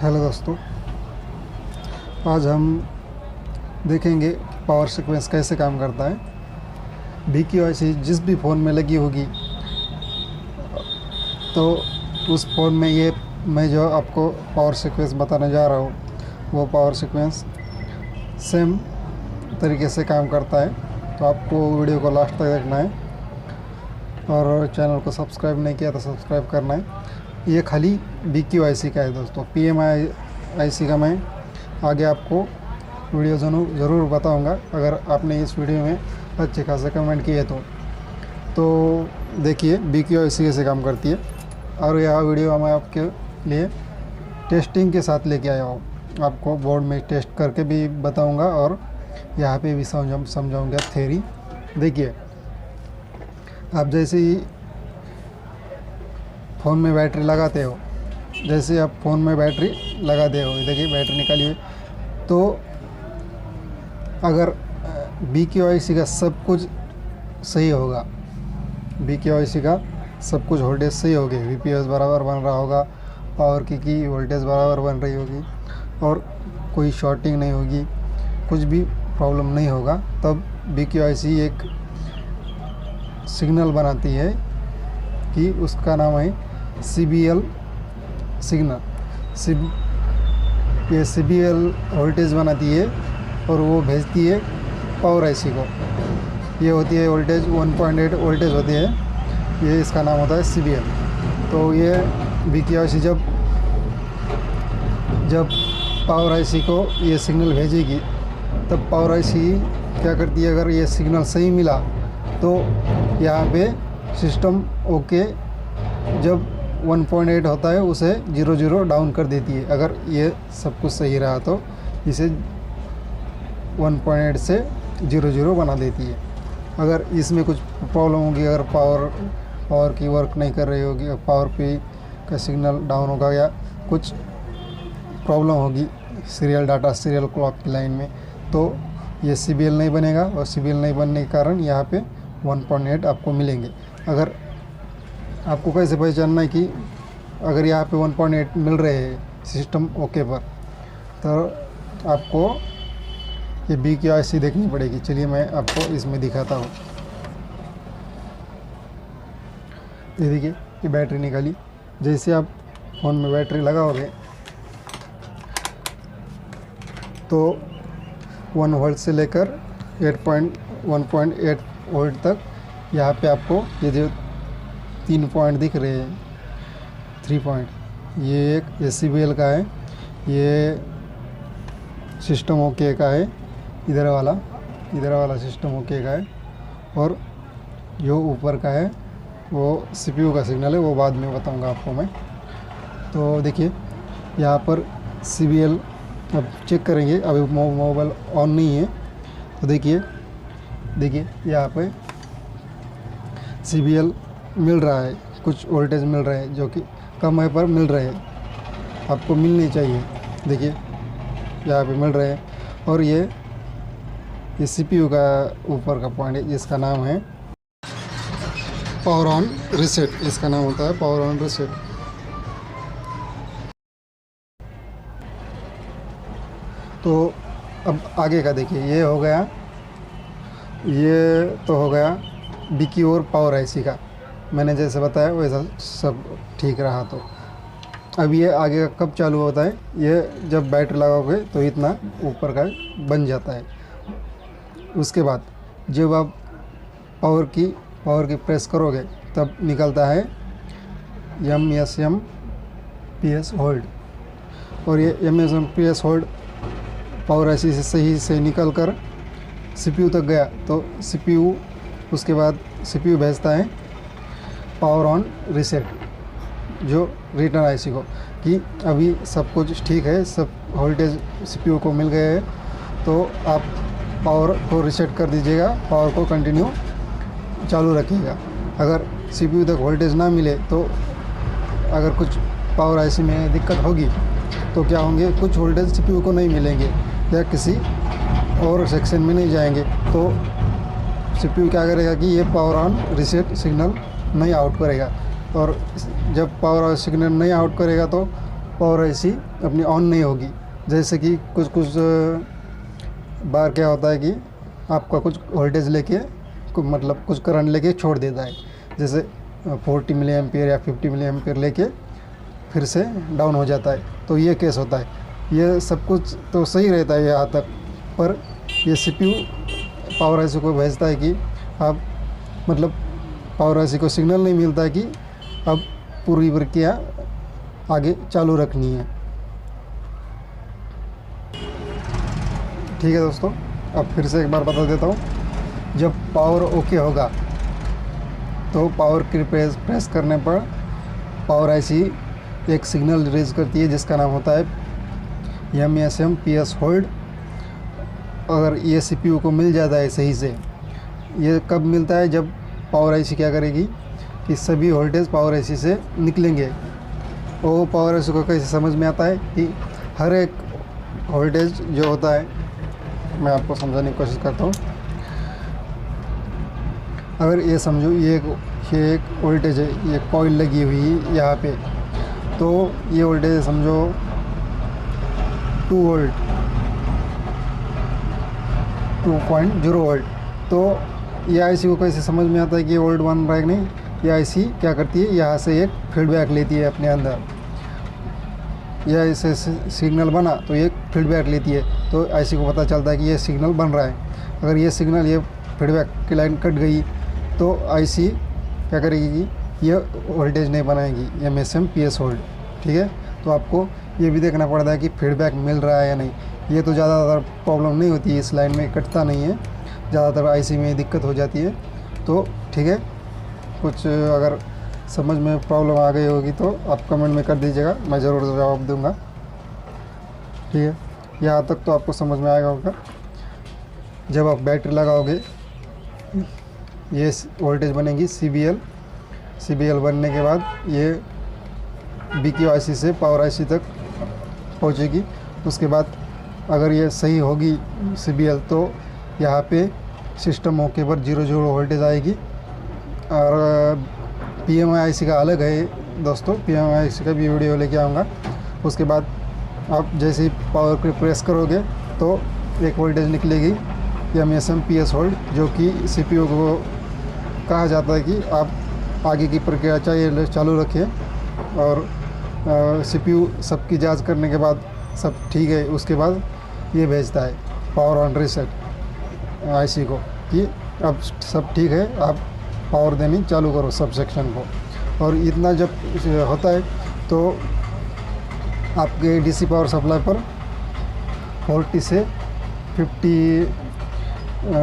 Hello दोस्तों, आज हम देखेंगे पावर सीक्वेंस कैसे काम करता है। BQIC जिस भी फ़ोन में लगी होगी तो उस फ़ोन में ये मैं जो आपको पावर सीक्वेंस बताने जा रहा हूँ वो पावर सीक्वेंस सेम तरीके से काम करता है। तो आपको वीडियो को लास्ट तक देखना है और चैनल को सब्सक्राइब नहीं किया तो सब्सक्राइब करना है। ये खाली BQIC का है दोस्तों। PMIC का मैं आगे आपको वीडियो ज़रूर बताऊंगा। अगर आपने इस वीडियो में अच्छे खासे कमेंट किए तो देखिए BQIC कैसे काम करती है। और यह वीडियो मैं आपके लिए टेस्टिंग के साथ लेके आया हूँ। आपको बोर्ड में टेस्ट करके भी बताऊंगा और यहाँ पे भी समझाऊंगा थ्योरी। देखिए, आप जैसे ही फ़ोन में बैटरी लगाते हो, जैसे आप फ़ोन में बैटरी लगाते हो, देखिए बैटरी निकाली हुई, तो अगर BQIC का सब कुछ सही होगा, BQIC का सब कुछ वोल्टेज सही होगी, VPS बराबर बन रहा होगा, पावर की वोल्टेज बराबर बन रही होगी और कोई शॉर्टिंग नहीं होगी, कुछ भी प्रॉब्लम नहीं होगा, तब BQIC एक सिग्नल बनाती है कि उसका नाम है CBL सिग्नल। ये CBL वोल्टेज बनाती है और वो भेजती है पावर IC को। ये होती है वोल्टेज 1.8 वोल्टेज होती है, ये इसका नाम होता है CBL। तो ये BQIC जब पावर IC को ये सिग्नल भेजेगी तब पावर IC क्या करती है, अगर ये सिग्नल सही मिला तो यहाँ पे सिस्टम ओके, जब 1.8 होता है उसे 0 डाउन कर देती है। अगर ये सब कुछ सही रहा तो इसे 1.8 से 0 बना देती है। अगर इसमें कुछ प्रॉब्लम होगी, अगर पावर की वर्क नहीं कर रही होगी, पावर पे का सिग्नल डाउन होगा या कुछ प्रॉब्लम होगी सीरियल डाटा, सीरियल क्लॉक की लाइन में, तो ये CBL नहीं बनेगा और CBL नहीं बनने के कारण यहाँ पे 1.8 आपको मिलेंगे। अगर आपको कैसे पहचानना है कि अगर यहाँ पे 1.8 मिल रहे हैं सिस्टम ओके पर, तो आपको ये BQIC देखनी पड़ेगी। चलिए मैं आपको इसमें दिखाता हूँ। ये देखिए, ये बैटरी निकाली। जैसे आप फ़ोन में बैटरी लगाओगे तो 1 वोल्ट से लेकर 1.8 वोल्ट तक यहाँ पे आपको ये जो 3 पॉइंट दिख रहे हैं, 3 पॉइंट, ये एक CBL का है, ये सिस्टम ओके का है, इधर वाला सिस्टम ओके का है, और जो ऊपर का है वो CPU का सिग्नल है, वो बाद में बताऊंगा आपको मैं। तो देखिए यहाँ पर CBL अब चेक करेंगे, अभी मोबाइल ऑन नहीं है, तो देखिए यहाँ पे CBL मिल रहा है, कुछ वोल्टेज मिल रहा है जो कि कम है पर मिल रहे हैं, आपको मिलनी चाहिए। देखिए यहाँ पे मिल रहे हैं। और ये CPU का ऊपर का पॉइंट है, जिसका नाम है पावर ऑन रीसेट, इसका नाम होता है पावर ऑन रीसेट। तो अब आगे का देखिए, ये हो गया, ये तो हो गया BQ और पावर IC का, मैंने जैसे बताया वैसा सब ठीक रहा। तो अब ये आगे का कब चालू होता है, ये जब बैटरी लगाओगे तो इतना ऊपर का बन जाता है। उसके बाद जब आप पावर की प्रेस करोगे तब निकलता है MSMPS होल्ड, और ये MSMPS होल्ड पावर IC से सही से निकल कर CPU तक गया तो CPU, उसके बाद CPU भेजता है पावर ऑन रीसेट, जो रिटर्न IC को, कि अभी सब कुछ ठीक है, सब वोल्टेज CPU को मिल गए हैं, तो आप पावर को रीसेट कर दीजिएगा, पावर को कंटिन्यू चालू रखिएगा। अगर CPU तक वोल्टेज ना मिले तो अगर कुछ पावर IC में दिक्कत होगी तो क्या होंगे, कुछ वोल्टेज CPU को नहीं मिलेंगे या किसी और सेक्शन में नहीं जाएंगे, तो CPU क्या करेगा कि ये पावर ऑन रीसेट सिग्नल नहीं आउट करेगा, और जब पावर सिग्नल नहीं आउट करेगा तो पावर आईसी अपनी ऑन नहीं होगी। जैसे कि कुछ बार क्या होता है कि आपका कुछ वोल्टेज लेके मतलब कुछ करंट लेके छोड़ देता है, जैसे 40 मिली एम्पियर या 50 मिली एम्पियर लेके फिर से डाउन हो जाता है। तो ये केस होता है। ये सब कुछ तो सही रहता है यहाँ तक, पर ये CPU पावर आईसी को भेजता है कि आप मतलब पावर आईसी को सिग्नल नहीं मिलता है कि अब पूरी प्रक्रिया आगे चालू रखनी है। ठीक है दोस्तों, अब फिर से एक बार बता देता हूँ। जब पावर ओके होगा तो पावर की प्रेस करने पर पावर आईसी एक सिग्नल रिलीज करती है जिसका नाम होता है MSM PS होल्ड। अगर ये CPU को मिल जाता है सही से, ये कब मिलता है, जब पावर आईसी क्या करेगी कि सभी वोल्टेज पावर आईसी से निकलेंगे। वो पावर आईसी को कैसे समझ में आता है कि हर एक वोल्टेज जो होता है, मैं आपको समझाने की कोशिश करता हूँ। अगर ये समझो ये एक वोल्टेज है, ये कॉइल लगी हुई है यहाँ पे, तो ये वोल्टेज समझो 2 वोल्ट 2.0 वोल्ट। तो ये आईसी को कैसे समझ में आता है कि ये वोल्ट बन रहा है कि नहीं। ये आईसी क्या करती है, यहाँ से एक फीडबैक लेती है अपने अंदर। यह ऐसे सिग्नल बना तो ये फीडबैक लेती है, तो आईसी को पता चलता है कि ये सिग्नल बन रहा है। अगर ये सिग्नल ये फीडबैक की लाइन कट गई तो आईसी क्या करेगी कि ये वोल्टेज नहीं बनाएगी, MSM PS होल्ड। ठीक है, तो आपको ये भी देखना पड़ता है कि फीडबैक मिल रहा है या नहीं। ये तो ज़्यादातर प्रॉब्लम नहीं होती है, इस लाइन में कटता नहीं है, ज़्यादातर आईसी में दिक्कत हो जाती है। तो ठीक है, कुछ अगर समझ में प्रॉब्लम आ गई होगी तो आप कमेंट में कर दीजिएगा, मैं ज़रूर जवाब दूंगा। ठीक है, यहाँ तक तो आपको समझ में आएगा होगा। जब आप बैटरी लगाओगे ये वोल्टेज बनेगी CBL बनने के बाद ये BQ IC से पावर IC तक पहुँचेगी। उसके बाद अगर ये सही होगी CBL तो यहाँ पे सिस्टम ओके पर 0 वोल्टेज आएगी। और PMI IC का अलग है दोस्तों, PMI IC का भी वीडियो लेके आऊँगा। उसके बाद आप जैसे ही पावर पे प्रेस करोगे तो एक वोल्टेज निकलेगी MSM PS होल्ड, जो कि CPU को कहा जाता है कि आप आगे की प्रक्रिया चाहिए चालू रखें। और CPU सबकी जांच करने के बाद सब ठीक है, उसके बाद ये भेजता है पावर ऑन रीसेट आईसी को कि अब सब ठीक है, आप पावर देनी चालू करो सब सेक्शन को। और इतना जब होता है तो आपके DC पावर सप्लाई पर 40 से 50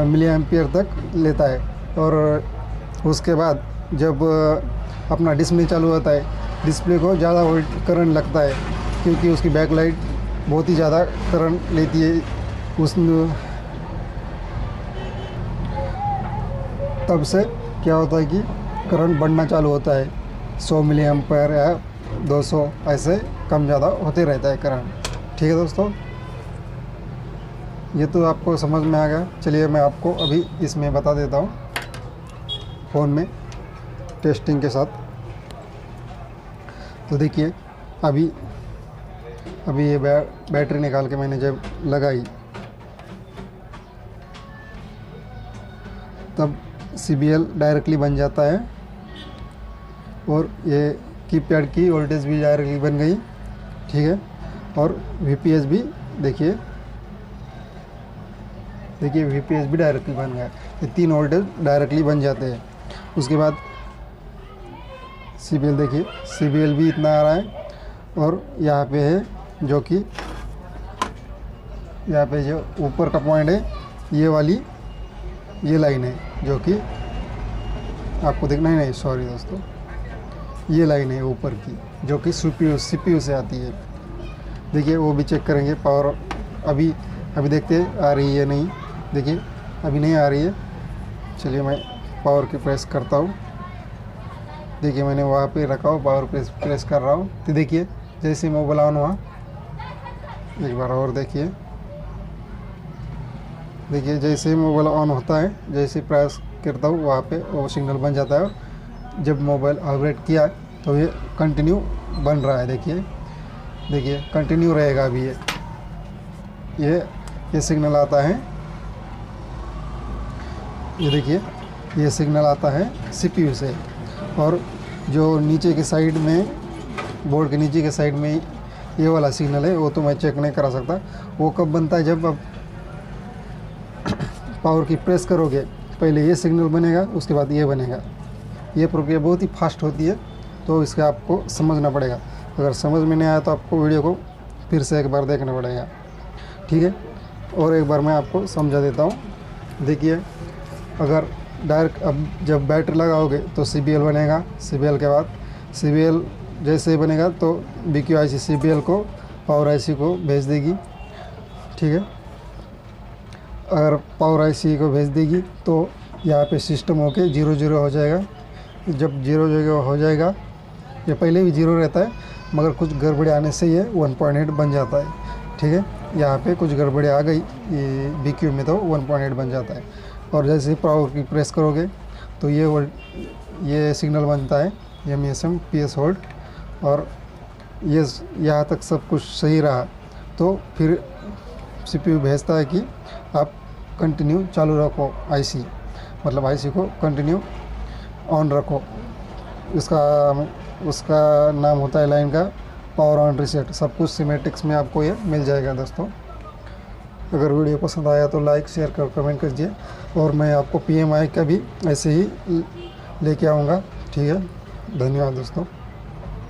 मिली एम्पियर तक लेता है। और उसके बाद जब अपना डिस्प्ले चालू होता है, डिस्प्ले को ज़्यादा वोल्ट करंट लगता है क्योंकि उसकी बैकलाइट बहुत ही ज़्यादा करंट लेती है। उस तब से क्या होता है कि करंट बढ़ना चालू होता है, 100 मिली एम्पियर या 200 ऐसे कम ज़्यादा होते रहता है करंट। ठीक है दोस्तों, ये तो आपको समझ में आ गया। चलिए मैं आपको अभी इसमें बता देता हूँ फ़ोन में टेस्टिंग के साथ। तो देखिए अभी ये बैटरी निकाल के मैंने जब लगाई तब CBL डायरेक्टली बन जाता है और ये कीपैड की वोल्टेज भी डायरेक्टली बन गई। ठीक है, और VPS भी देखिए VPS भी डायरेक्टली बन गया। ये 3 वोल्टेज डायरेक्टली बन जाते हैं। उसके बाद CBL देखिए, CBL भी इतना आ रहा है। और यहाँ पे है जो कि यहाँ पे जो ऊपर का पॉइंट है, ये वाली ये लाइन है जो कि आपको देखना ही नहीं, सॉरी दोस्तों, ये लाइन है ऊपर की जो कि CPU से आती है। देखिए वो भी चेक करेंगे पावर। अभी देखते आ रही है नहीं, देखिए अभी नहीं आ रही है। चलिए मैं पावर की प्रेस करता हूँ। देखिए मैंने वहाँ पे रखा हो, पावर प्रेस कर रहा हूँ। तो देखिए जैसे मोबाइल ऑन हुआ, एक बार और देखिए जैसे ही मोबाइल ऑन होता है, जैसे प्रेस करता हूँ वहाँ पे वो सिग्नल बन जाता है। और जब मोबाइल वाइब्रेट किया तो ये कंटिन्यू बन रहा है। देखिए देखिए कंटिन्यू रहेगा अभी ये सिग्नल आता है। ये देखिए ये सिग्नल आता है सीपीयू से। और जो नीचे के साइड में, बोर्ड के नीचे के साइड में ये वाला सिग्नल है, वो तो मैं चेक नहीं करा सकता। वो कब बनता है, जब आप पावर की प्रेस करोगे, पहले ये सिग्नल बनेगा, उसके बाद ये बनेगा। ये प्रक्रिया बहुत ही फास्ट होती है, तो इसका आपको समझना पड़ेगा। अगर समझ में नहीं आया तो आपको वीडियो को फिर से एक बार देखना पड़ेगा, ठीक है। और एक बार मैं आपको समझा देता हूँ। देखिए अगर डायरेक्ट अब जब बैटरी लगाओगे तो CBL बनेगा। CBL के बाद CBL जैसे ही बनेगा तो BQIC CBL को पावर IC को भेज देगी, ठीक है। अगर पावर IC को भेज देगी तो यहाँ पे सिस्टम होके 0 हो जाएगा। जब 0 हो जाएगा, ये पहले भी 0 रहता है, मगर कुछ गड़बड़ी आने से ये 1.8 बन जाता है, ठीक है। यहाँ पे कुछ गड़बड़ी आ गई ये BQ में तो 1.8 बन जाता है। और जैसे ही पावर की प्रेस करोगे तो ये सिग्नल बनता है MSM PS होल्ड। और ये यहाँ तक सब कुछ सही रहा तो फिर CPU भेजता है कि आप कंटिन्यू चालू रखो IC, मतलब IC को कंटिन्यू ऑन रखो। उसका नाम होता है लाइन का पावर ऑन रीसेट। सब कुछ सीमेटिक्स में आपको ये मिल जाएगा दोस्तों। अगर वीडियो पसंद आया तो लाइक शेयर कर कमेंट कीजिए। और मैं आपको PMI का भी ऐसे ही लेके आऊँगा, ठीक है। धन्यवाद दोस्तों।